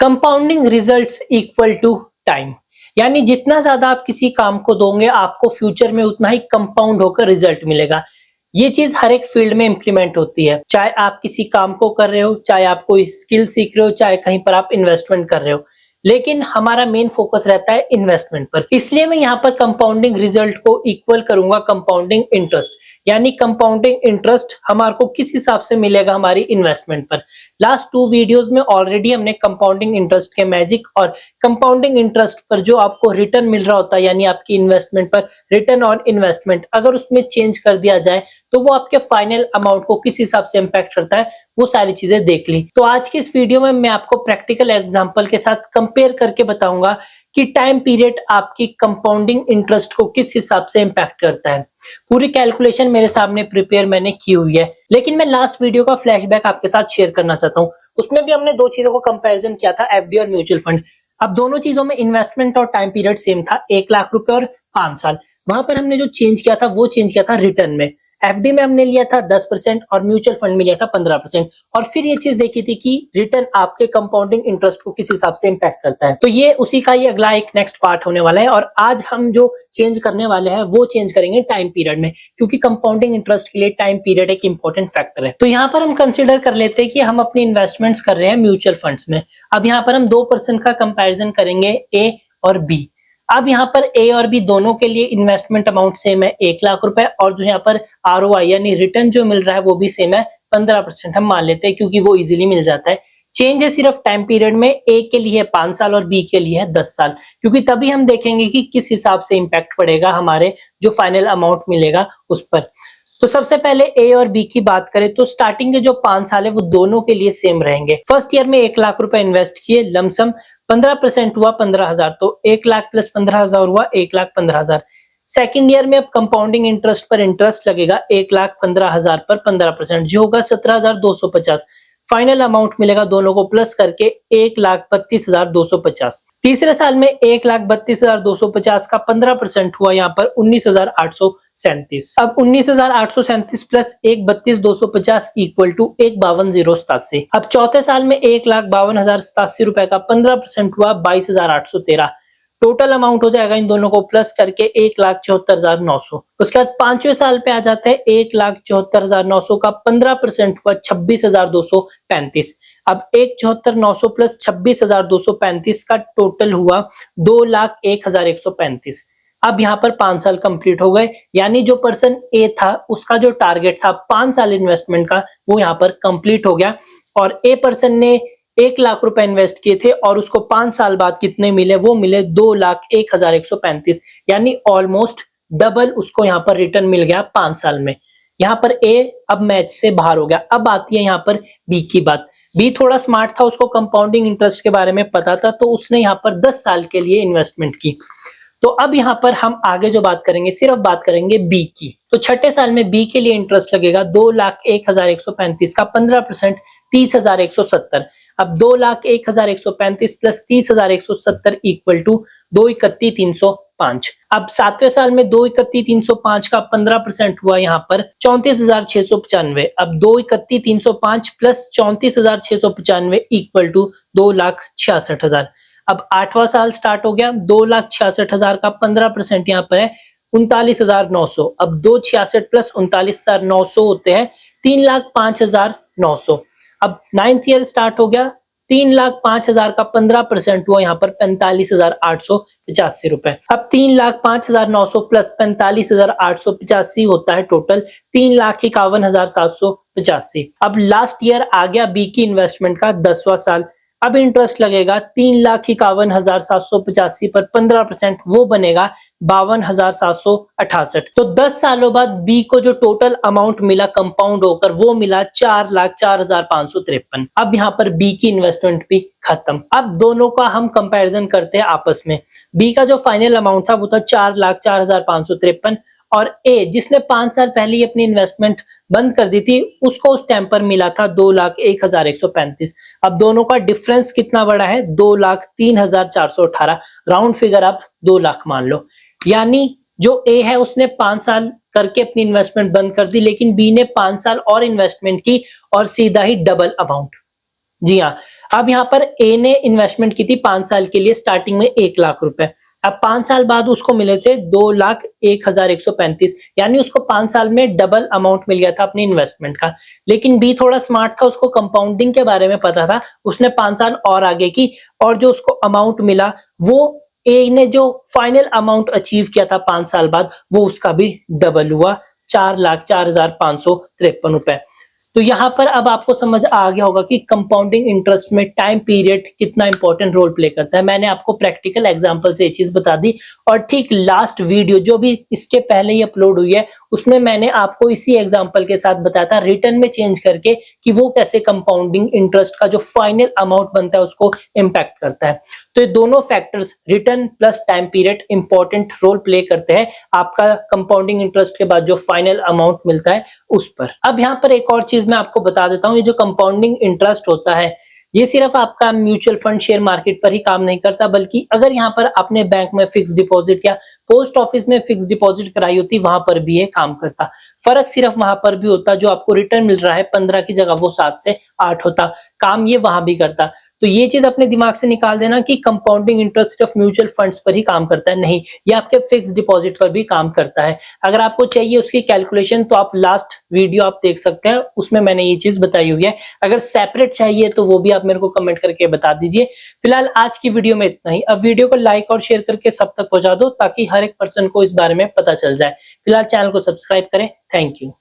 Compounding results equal to time, यानी जितना ज्यादा आप किसी काम को दोगे आपको फ्यूचर में उतना ही कंपाउंड होकर रिजल्ट मिलेगा। ये चीज हर एक फील्ड में इंप्लीमेंट होती है, चाहे आप किसी काम को कर रहे हो, चाहे आप कोई स्किल सीख रहे हो, चाहे कहीं पर आप इन्वेस्टमेंट कर रहे हो, लेकिन हमारा मेन फोकस रहता है इन्वेस्टमेंट पर। इसलिए मैं यहाँ पर कंपाउंडिंग रिजल्ट को इक्वल करूंगा कंपाउंडिंग इंटरेस्ट, यानी कंपाउंडिंग इंटरेस्ट हमारे को किस हिसाब से मिलेगा हमारी इन्वेस्टमेंट पर। लास्ट 2 वीडियोस में ऑलरेडी हमने कंपाउंडिंग इंटरेस्ट के मैजिक और कंपाउंडिंग इंटरेस्ट पर जो आपको रिटर्न मिल रहा होता है, यानी आपकी इन्वेस्टमेंट पर रिटर्न ऑन इन्वेस्टमेंट, अगर उसमें चेंज कर दिया जाए तो वो आपके फाइनल अमाउंट को किस हिसाब से इंपैक्ट करता है, वो सारी चीजें देख ली। तो आज की इस वीडियो में मैं आपको प्रैक्टिकल एग्जांपल के साथ कंपेयर करके बताऊंगा कि टाइम पीरियड आपकी कंपाउंडिंग इंटरेस्ट को किस हिसाब से इंपैक्ट करता है। पूरी कैलकुलेशन मेरे सामने प्रिपेयर मैंने की हुई है, लेकिन मैं लास्ट वीडियो का फ्लैशबैक आपके साथ शेयर करना चाहता हूँ। उसमें भी हमने 2 चीजों को कंपैरिजन किया था, एफडी और म्यूचुअल फंड। अब दोनों चीजों में इन्वेस्टमेंट और टाइम पीरियड सेम था, 1 लाख रुपए और 5 साल। वहां पर हमने जो चेंज किया था वो चेंज किया था रिटर्न में। एफडी में हमने लिया था 10% और म्यूचुअल फंड में लिया था 15%। और फिर ये चीज देखी थी कि रिटर्न आपके कंपाउंडिंग इंटरेस्ट को किस हिसाब से इंपैक्ट करता है। तो ये उसी का ही अगला एक नेक्स्ट पार्ट होने वाला है, और आज हम जो चेंज करने वाले हैं वो चेंज करेंगे टाइम पीरियड में, क्योंकि कंपाउंडिंग इंटरेस्ट के लिए टाइम पीरियड एक इंपॉर्टेंट फैक्टर है। तो यहाँ पर हम कंसिडर कर लेते हैं कि हम अपनी इन्वेस्टमेंट्स कर रहे हैं म्यूचुअल फंड्स में। अब यहाँ पर हम 2% का कंपेरिजन करेंगे ए और बी। अब यहाँ पर ए और बी दोनों के लिए इन्वेस्टमेंट अमाउंट सेम है, 1 लाख रुपए, और जो यहाँ पर आरओआई यानी रिटर्न जो मिल रहा है वो भी सेम है, 15% हम मान लेते हैं क्योंकि वो इजीली मिल जाता है। चेंज है सिर्फ टाइम पीरियड में, ए के लिए 5 साल और बी के लिए है 10 साल, क्योंकि तभी हम देखेंगे कि किस हिसाब से इंपैक्ट पड़ेगा हमारे जो फाइनल अमाउंट मिलेगा उस पर। तो सबसे पहले ए और बी की बात करें तो स्टार्टिंग के जो 5 साल है वो दोनों के लिए सेम रहेंगे। फर्स्ट ईयर में 1 लाख रुपए इन्वेस्ट किए, लमसम 15% हुआ 15,000, तो 1 लाख प्लस 15,000 हुआ 1,15,000। सेकेंड ईयर में अब कंपाउंडिंग इंटरेस्ट पर इंटरेस्ट लगेगा 1,15,000 पर 15%, जो होगा 17,250। फाइनल अमाउंट मिलेगा दोनों को प्लस करके 1,32,250। तीसरे साल में 1,32,250 का 15% हुआ यहाँ पर 19,837। अब 19,837 प्लस 1,32,250 इक्वल टू 1,52,087। अब चौथे साल में 1,52,087 रुपए का 15% हुआ 22,813। टोटल अमाउंट हो जाएगा इन दोनों को प्लस करके 1,74,900। उसके बाद 5वें साल पे आ जाते हैं, 1,74,900 का 15% हुआ 26,235। अब 1,74,900 प्लस 26,235 का टोटल हुआ 2,01,135। अब यहाँ पर 5 साल कंप्लीट हो गए, यानी जो पर्सन ए था उसका जो टारगेट था 5 साल इन्वेस्टमेंट का वो यहाँ पर कंप्लीट हो गया। और ए पर्सन ने 1 लाख रुपए इन्वेस्ट किए थे और उसको 5 साल बाद कितने मिले, वो मिले 2,01,135, यानी ऑलमोस्ट डबल उसको यहाँ पर रिटर्न मिल गया 5 साल में। यहाँ पर ए अब मैच से बाहर हो गया। अब आती है यहाँ पर बी की बात। बी थोड़ा स्मार्ट था, उसको कंपाउंडिंग इंटरेस्ट के बारे में पता था, तो उसने यहाँ पर 10 साल के लिए इन्वेस्टमेंट की। तो अब यहाँ पर हम आगे जो बात करेंगे सिर्फ बात करेंगे बी की। तो छठे साल में बी के लिए इंटरेस्ट लगेगा 2,01,135 का 15%, 30,170। अब 2,01,135 प्लस 30,170 इक्वल टू 2,31,305। अब 7वें साल में 2,31,305 का 15% हुआ यहाँ पर 34,695। अब 2,31,305 प्लस 34,695 इक्वल टू 2,66,000। अब 8वां साल स्टार्ट हो गया, 2,66,000 का 15% यहाँ पर है 39,900। अब 266 प्लस 39,900 होते हैं 3,05,900। अब 9th ईयर स्टार्ट हो गया, 3,05,000 का 15% हुआ यहाँ पर 45,885 रुपए। अब 3,05,900 प्लस 45,885 होता है टोटल 3,51,785। अब लास्ट ईयर आ गया बी की इन्वेस्टमेंट का 10वां साल। अब इंटरेस्ट लगेगा 3,51,785 पर 15%, वो बनेगा 52,768। तो 10 सालों बाद बी को जो टोटल अमाउंट मिला कंपाउंड होकर वो मिला 4,04,553। अब यहाँ पर बी की इन्वेस्टमेंट भी खत्म। अब दोनों का हम कंपैरिजन करते हैं आपस में। बी का जो फाइनल अमाउंट था वो था 4,04,553, और ए जिसने 5 साल पहले ही अपनी इन्वेस्टमेंट बंद कर दी थी उसको उस टाइम पर मिला था 2,01,135। अब दोनों का डिफरेंस कितना बड़ा है, 2,03,418। राउंड फिगर आप 2 लाख मान लो। यानी जो ए है उसने 5 साल करके अपनी इन्वेस्टमेंट बंद कर दी, लेकिन बी ने 5 साल और इन्वेस्टमेंट की और सीधा ही डबल अमाउंट। जी हाँ, अब यहाँ पर ए ने इन्वेस्टमेंट की थी 5 साल के लिए स्टार्टिंग में 1 लाख रुपए। अब 5 साल बाद उसको मिले थे 2,01,135, यानी उसको 5 साल में डबल अमाउंट मिल गया था अपनी इन्वेस्टमेंट का। लेकिन बी थोड़ा स्मार्ट था, उसको कंपाउंडिंग के बारे में पता था, उसने 5 साल और आगे की और जो उसको अमाउंट मिला वो ए ने जो फाइनल अमाउंट अचीव किया था 5 साल बाद वो उसका भी डबल हुआ, 4,04,553 रुपए। तो यहाँ पर अब आपको समझ आ गया होगा कि कंपाउंडिंग इंटरेस्ट में टाइम पीरियड कितना इंपॉर्टेंट रोल प्ले करता है। मैंने आपको प्रैक्टिकल एग्जांपल से ये चीज बता दी और ठीक लास्ट वीडियो जो भी इसके पहले ही अपलोड हुई है उसमें मैंने आपको इसी एग्जांपल के साथ बताया था रिटर्न में चेंज करके कि वो कैसे कंपाउंडिंग इंटरेस्ट का जो फाइनल अमाउंट बनता है उसको इम्पैक्ट करता है। तो ये दोनों factors return plus time period important role play करते हैं आपका कंपाउंडिंग इंटरेस्ट के बाद जो फाइनल अमाउंट मिलता है उस पर। अब यहाँ पर एक और चीज मैं आपको बता देता हूँ, ये जो कंपाउंडिंग इंटरेस्ट होता है ये सिर्फ आपका म्यूचुअल फंड शेयर मार्केट पर ही काम नहीं करता, बल्कि अगर यहाँ पर आपने बैंक में फिक्स डिपॉजिट या पोस्ट ऑफिस में फिक्स डिपॉजिट कराई होती वहां पर भी ये काम करता। फर्क सिर्फ वहां पर भी होता, जो आपको रिटर्न मिल रहा है 15 की जगह वो 7 से 8 होता, काम ये वहां भी करता। तो ये चीज अपने दिमाग से निकाल देना कि कंपाउंडिंग इंटरेस्ट सिर्फ म्यूचुअल फंड्स पर ही काम करता है, नहीं, ये आपके फिक्स डिपॉजिट पर भी काम करता है। अगर आपको चाहिए उसकी कैलकुलेशन तो आप लास्ट वीडियो आप देख सकते हैं, उसमें मैंने ये चीज बताई हुई है। अगर सेपरेट चाहिए तो वो भी आप मेरे को कमेंट करके बता दीजिए। फिलहाल आज की वीडियो में इतना ही। अब वीडियो को लाइक और शेयर करके सब तक पहुंचा दो ताकि हर एक पर्सन को इस बारे में पता चल जाए। फिलहाल चैनल को सब्सक्राइब करें। Thank you.